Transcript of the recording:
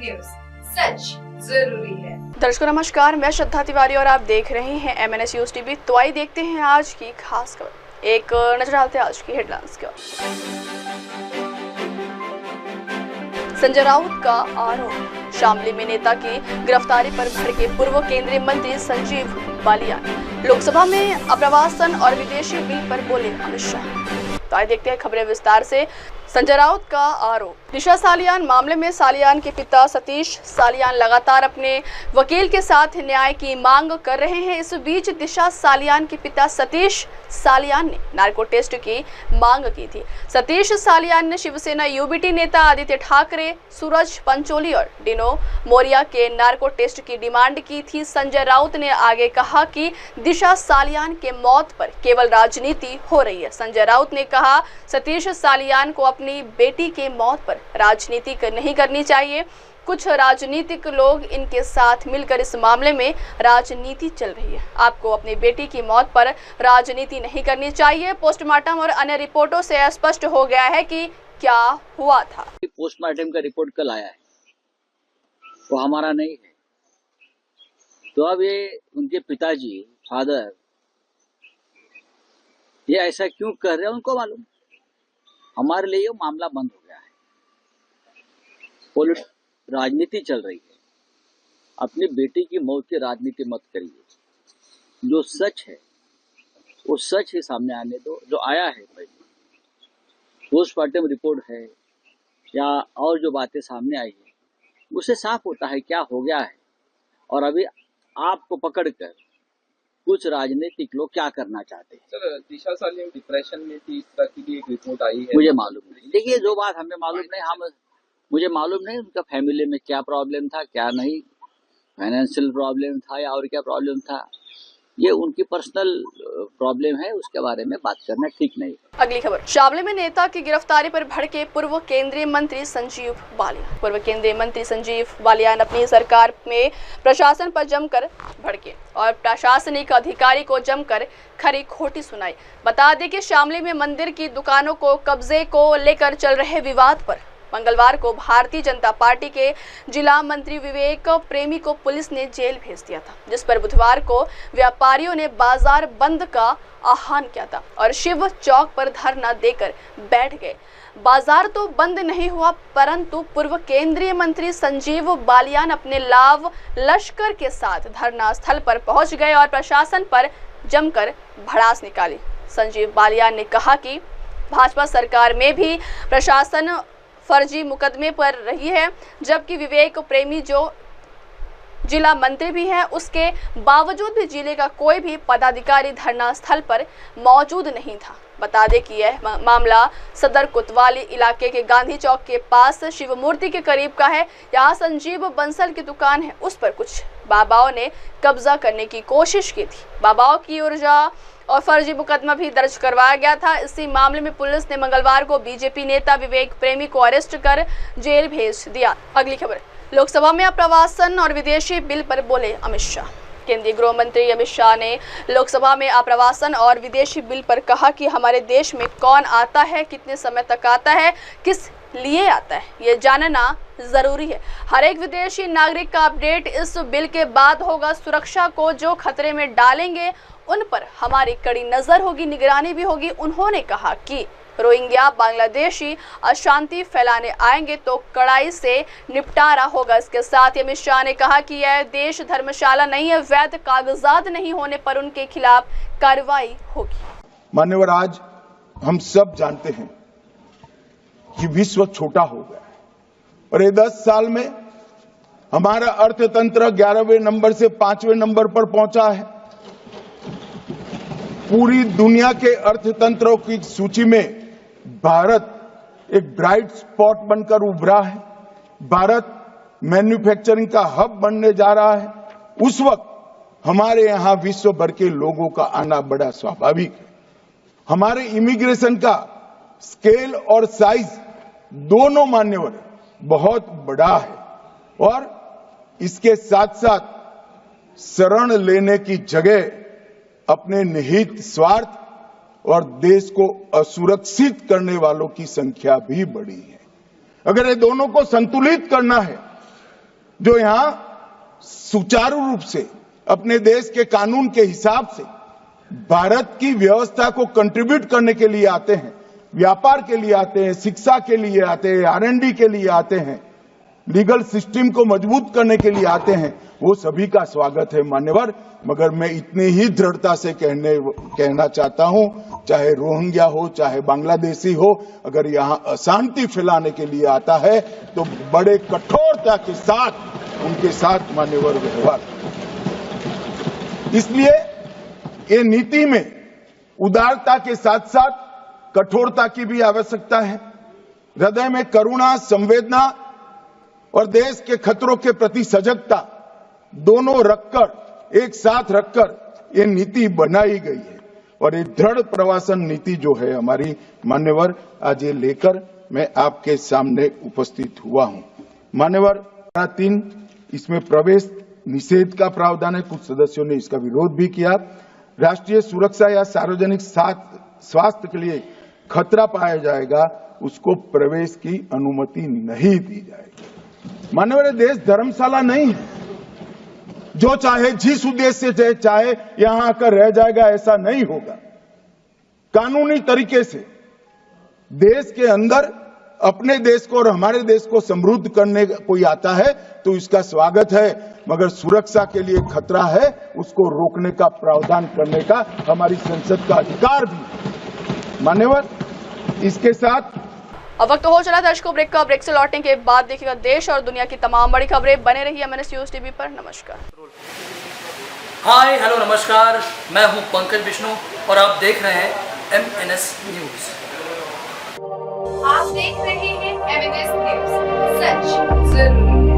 News, सच जरूरी है। दर्शकों नमस्कार, मैं श्रद्धा तिवारी और आप देख रहे हैं MNS न्यूज टीवी। तो आइए देखते हैं आज की खास खबर। एक नजर डालते हैं आज की हेडलाइंस की ओर। संजय राउत का आरोप, शामली में नेता की गिरफ्तारी पर भड़के पूर्व केंद्रीय मंत्री संजीव बालियान। लोकसभा में अप्रवासन और विदेशी बिल पर बोले अमित शाह। तो आइए देखते हैं खबरें विस्तार से। संजय राउत का आरोप, दिशा सालियान मामले में सालियान के पिता सतीश सालियान लगातार अपने वकील के साथ न्याय की मांग कर रहे हैं। इस बीच दिशा सालियान के पिता सतीश सालियान ने नार्को टेस्ट की मांग की थी। सतीश सालियान ने शिवसेना UBT नेता आदित्य ठाकरे, सूरज पंचोली और डिनो मोरिया के नार्को टेस्ट की डिमांड की थी। संजय राउत ने आगे कहा कि दिशा सालियान के मौत पर केवल राजनीति हो रही है। संजय राउत ने कहा, सतीश सालियान को अपनी बेटी के मौत पर राजनीति नहीं करनी चाहिए। कुछ राजनीतिक लोग इनके साथ मिलकर इस मामले में राजनीति चल रही है। आपको अपनी बेटी की मौत पर राजनीति नहीं करनी चाहिए। पोस्टमार्टम और अन्य रिपोर्टों से स्पष्ट हो गया है कि क्या हुआ था। पोस्टमार्टम का रिपोर्ट कल आया है, वो हमारा नहीं है। तो अब ये उनके पिताजी फादर ये ऐसा क्यों कर रहे हैं उनको मालूम। हमारे लिए वो मामला बंद हो गया है। राजनीति चल रही है। अपनी बेटी की मौत की राजनीति मत करिए। जो सच है वो सच ही सामने आने दो। जो आया है पहले पोस्टमार्टम रिपोर्ट है या और जो बातें सामने आई है उससे साफ होता है क्या हो गया है। और अभी आपको पकड़कर कुछ राजनीतिक लोग क्या करना चाहते हैं। सर, दिशा सालियान डिप्रेशन में थी, इस तरह की एक रिपोर्ट आई है। मुझे मालूम नहीं। देखिए, जो बात हमें मालूम नहीं, मुझे मालूम नहीं उनका फैमिली में क्या प्रॉब्लम था, क्या नहीं, फाइनेंशियल प्रॉब्लम था या और क्या प्रॉब्लम था, ये उनकी पर्सनल प्रॉब्लम है। उसके बारे में बात करना ठीक नहीं। अगली खबर, शामली में नेता की गिरफ्तारी पर भड़के पूर्व केंद्रीय मंत्री संजीव बालियान। पूर्व केंद्रीय मंत्री संजीव बालियान अपनी सरकार में प्रशासन पर जमकर भड़के और प्रशासनिक अधिकारी को जमकर खरी खोटी सुनाई। बता दें कि शामली में मंदिर की दुकानों को कब्जे को लेकर चल रहे विवाद पर मंगलवार को भारतीय जनता पार्टी के जिला मंत्री विवेक प्रेमी को पुलिस ने जेल भेज दिया था, जिस पर बुधवार को व्यापारियों ने बाजार बंद का आह्वान किया था और शिव चौक पर धरना देकर बैठ गए। बाजार तो बंद नहीं हुआ, परंतु पूर्व केंद्रीय मंत्री संजीव बालियान अपने लाव लश्कर के साथ धरना स्थल पर पहुंच गए और प्रशासन पर जमकर भड़ास निकाली। संजीव बालियान ने कहा कि भाजपा सरकार में भी प्रशासन फर्जी मुकदमे पर रही है, जबकि विवेक प्रेमी जो जिला मंत्री भी हैं, उसके बावजूद भी जिले का कोई भी पदाधिकारी धरना स्थल पर मौजूद नहीं था। बता दें कि यह मामला सदर कोतवाली इलाके के गांधी चौक के पास शिव मूर्ति के करीब का है। यहाँ संजीव बंसल की दुकान है, उस पर कुछ बाबाओं ने कब्जा करने की कोशिश की थी। बाबाओं की ऊर्जा और फर्जी मुकदमा भी दर्ज करवाया गया था। इसी मामले में पुलिस ने मंगलवार को बीजेपी नेता विवेक प्रेमी को अरेस्ट कर जेल भेज दिया। अगली खबर, लोकसभा में अप्रवासन और विदेशी बिल पर बोले अमित शाह। केंद्रीय गृह मंत्री अमित शाह ने लोकसभा में अप्रवासन और विदेशी बिल पर कहा कि हमारे देश में कौन आता है, कितने समय तक आता है, किस लिए आता है, ये जानना जरूरी है। हर एक विदेशी नागरिक का अपडेट इस बिल के बाद होगा। सुरक्षा को जो खतरे में डालेंगे उन पर हमारी कड़ी नजर होगी, निगरानी भी होगी। उन्होंने कहा कि रोहिंग्या बांग्लादेशी अशांति फैलाने आएंगे तो कड़ाई से निपटारा होगा। इसके साथ ही अमित शाह ने कहा कि यह देश धर्मशाला नहीं है, वैध कागजात नहीं होने पर उनके खिलाफ कार्रवाई होगी। मान्यवर, आज हम सब जानते हैं कि विश्व छोटा हो गया है और ये 10 साल में हमारा अर्थतंत्र 11वें नंबर से 5वें नंबर पर पहुंचा है। पूरी दुनिया के अर्थतंत्रों की सूची में भारत एक ब्राइट स्पॉट बनकर उभरा है। भारत मैन्युफैक्चरिंग का हब बनने जा रहा है। उस वक्त हमारे यहां विश्व भर के लोगों का आना बड़ा स्वाभाविक है। हमारे इमिग्रेशन का स्केल और साइज दोनों मान्यवर बहुत बड़ा है और इसके साथ साथ शरण लेने की जगह अपने निहित स्वार्थ और देश को असुरक्षित करने वालों की संख्या भी बढ़ी है। अगर ये दोनों को संतुलित करना है जो यहाँ सुचारू रूप से अपने देश के कानून के हिसाब से भारत की व्यवस्था को कंट्रीब्यूट करने के लिए आते हैं, व्यापार के लिए आते हैं, शिक्षा के लिए आते हैं, R&D के लिए आते हैं, लीगल सिस्टम को मजबूत करने के लिए आते हैं, वो सभी का स्वागत है मान्यवर। मगर मैं इतनी ही दृढ़ता से कहना चाहता हूं, चाहे रोहिंग्या हो, चाहे बांग्लादेशी हो, अगर यहां अशांति फैलाने के लिए आता है तो बड़े कठोरता के साथ उनके साथ मान्यवर व्यवहार। इसलिए ये नीति में उदारता के साथ साथ कठोरता की भी आवश्यकता है। हृदय में करुणा, संवेदना और देश के खतरों के प्रति सजगता दोनों रखकर, एक साथ रखकर ये नीति बनाई गई है। और ये दृढ़ प्रवासन नीति जो है हमारी मान्यवर, आज ये लेकर मैं आपके सामने उपस्थित हुआ हूं। मान्यवर 3 इसमें प्रवेश निषेध का प्रावधान है, कुछ सदस्यों ने इसका विरोध भी किया। राष्ट्रीय सुरक्षा या सार्वजनिक स्वास्थ्य के लिए खतरा पाया जाएगा उसको प्रवेश की अनुमति नहीं दी जाएगी। मान्यवर देश धर्मशाला नहीं है, जो चाहे जिस उद्देश्य से चाहे यहां आकर रह जाएगा, ऐसा नहीं होगा। कानूनी तरीके से देश के अंदर अपने देश को और हमारे देश को समृद्ध करने कोई आता है तो इसका स्वागत है, मगर सुरक्षा के लिए खतरा है उसको रोकने का प्रावधान करने का हमारी संसद का अधिकार भी। मान्यवर इसके साथ अब वक्त हो चला दर्शकों ब्रेक का। ब्रेक से लौटने के बाद देखिएगा देश और दुनिया की तमाम बड़ी खबरें। बने रहिए MNS न्यूज टीवी पर। नमस्कार। हाय हेलो नमस्कार, मैं हूं पंकज विष्णु और आप देख रहे हैं MNS न्यूज। आप देख रहे हैं MNS न्यूज, सच जरूरी है।